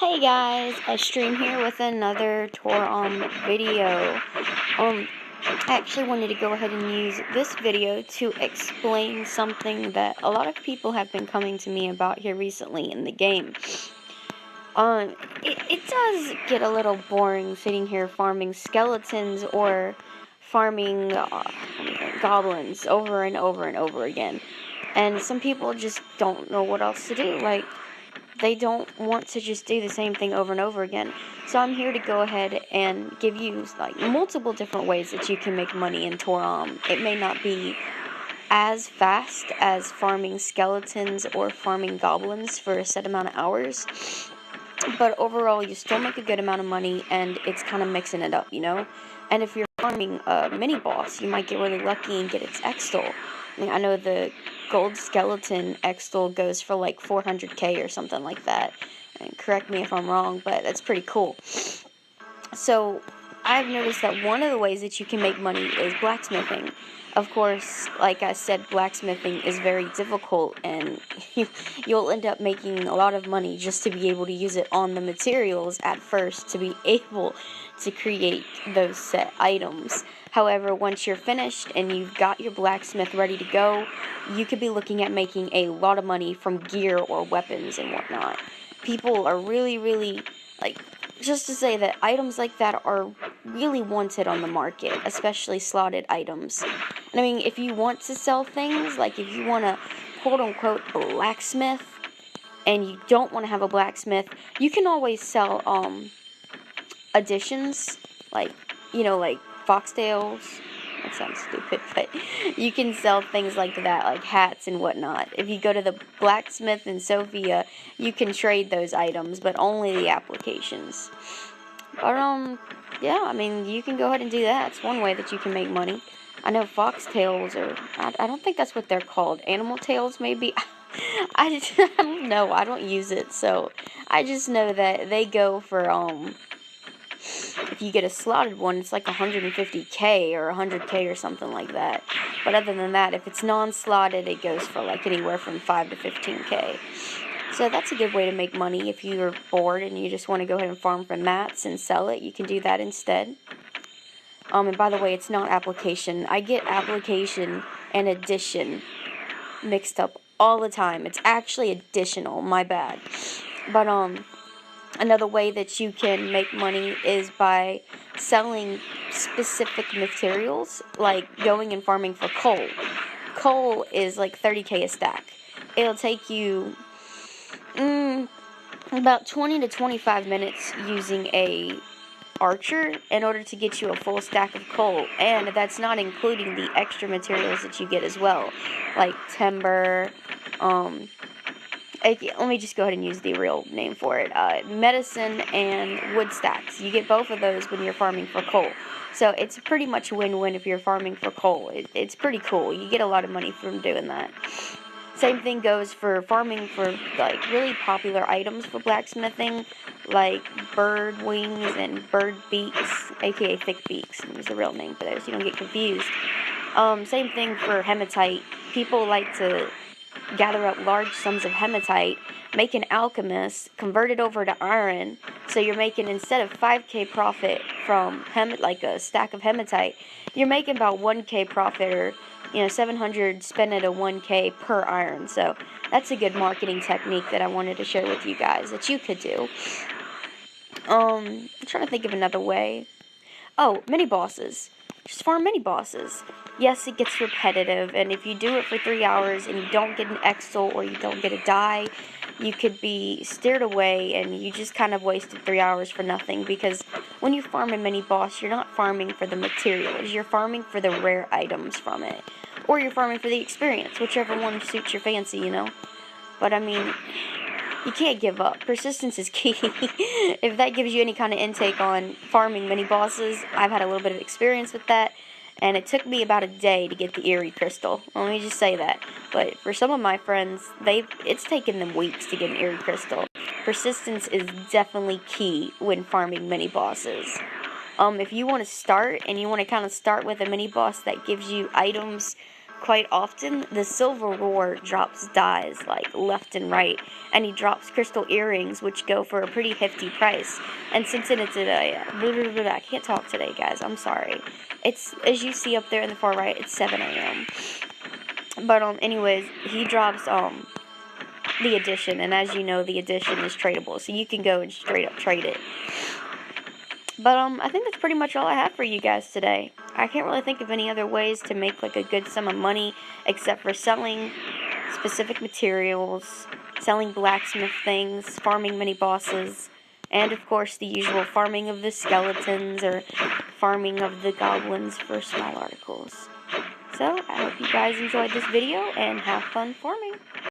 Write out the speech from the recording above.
Hey guys, I stream here with another Toram video. I actually wanted to go ahead and use this video to explain something that a lot of people have been coming to me about here recently in the game. It does get a little boring sitting here farming skeletons or farming goblins over and over and over again. And some people just don't know what else to do. Like, they don't want to just do the same thing over and over again. So I'm here to go ahead and give you like multiple different ways that you can make money in Toram. It may not be as fast as farming skeletons or farming goblins for a set amount of hours, but overall you still make a good amount of money, and it's kind of mixing it up, you know? And if you're farming a mini boss, you might get really lucky and get its X-Stol. I know the gold skeleton X-Stol goes for like 400k or something like that. And correct me if I'm wrong, but that's pretty cool. So I've noticed that one of the ways that you can make money is blacksmithing. Of course, like I said, blacksmithing is very difficult, and you'll end up making a lot of money just to be able to use it on the materials at first to be able to create those set items. However, once you're finished and you've got your blacksmith ready to go, you could be looking at making a lot of money from gear or weapons and whatnot. People are really, just to say that items like that are really wanted on the market, especially slotted items. And I mean, if you want to sell things, like if you want to quote-unquote blacksmith, and you don't want to have a blacksmith, you can always sell, additions, like foxtails. That sounds stupid, but you can sell things like that, like hats and whatnot. If you go to the blacksmith in Sophia, you can trade those items, but only the applications. But, yeah, I mean, you can go ahead and do that. It's one way that you can make money. I know foxtails are, I don't think that's what they're called. Animal tails, maybe? I don't know. I don't use it, so I just know that they go for, if you get a slotted one, it's like 150k or 100k or something like that. But other than that, if it's non-slotted, it goes for like anywhere from 5 to 15k. So that's a good way to make money. If you're bored and you just want to go ahead and farm for mats and sell it, you can do that instead. And by the way, it's not application. I get application and addition mixed up all the time. It's actually additional, my bad. But, another way that you can make money is by selling specific materials, like going and farming for coal. Coal is like 30k a stack. It'll take you about 20 to 25 minutes using a archer in order to get you a full stack of coal, and that's not including the extra materials that you get as well, like timber, let me just go ahead and use the real name for it, medicine and wood stacks. You get both of those when you're farming for coal. So it's pretty much a win-win if you're farming for coal. It's pretty cool. You get a lot of money from doing that. Same thing goes for farming for, like, really popular items for blacksmithing, like bird wings and bird beaks, aka thick beaks. There's a real name for those, so you don't get confused. Same thing for hematite. People like to gather up large sums of hematite, make an alchemist, convert it over to iron, so you're making, instead of 5k profit from like a stack of hematite, you're making about 1k profit, or 700 spend it a 1k per iron. So that's a good marketing technique that I wanted to share with you guys that you could do. I'm trying to think of another way. Oh, mini bosses. Just farm mini bosses. Yes, it gets repetitive, and if you do it for 3 hours and you don't get an X-Stol or you don't get a die, you could be steered away and you just kind of wasted 3 hours for nothing, because when you farm a mini boss, you're not farming for the materials, you're farming for the rare items from it. Or you're farming for the experience, whichever one suits your fancy, you know? But I mean, you can't give up. Persistence is key. If that gives you any kind of intake on farming mini bosses, I've had a little bit of experience with that, and it took me about a day to get the Eerie Crystal. Let me just say that. But for some of my friends, it's taken them weeks to get an Eerie Crystal. Persistence is definitely key when farming mini bosses. If you want to start, and you want to kind of start with a mini boss that gives you items quite often, the Silver Roar drops dies, like, left and right, and he drops crystal earrings, which go for a pretty hefty price. And since it's I can't talk today, guys, I'm sorry. It's, as you see up there in the far right, it's 7 a.m. But, anyways, he drops, the edition, and as you know, the edition is tradable, so you can go and straight up trade it. But, I think that's pretty much all I have for you guys today. I can't really think of any other ways to make, like, a good sum of money, except for selling specific materials, selling blacksmith things, farming mini bosses, and, of course, the usual farming of the skeletons, or farming of the goblins for small articles. So, I hope you guys enjoyed this video, and have fun farming.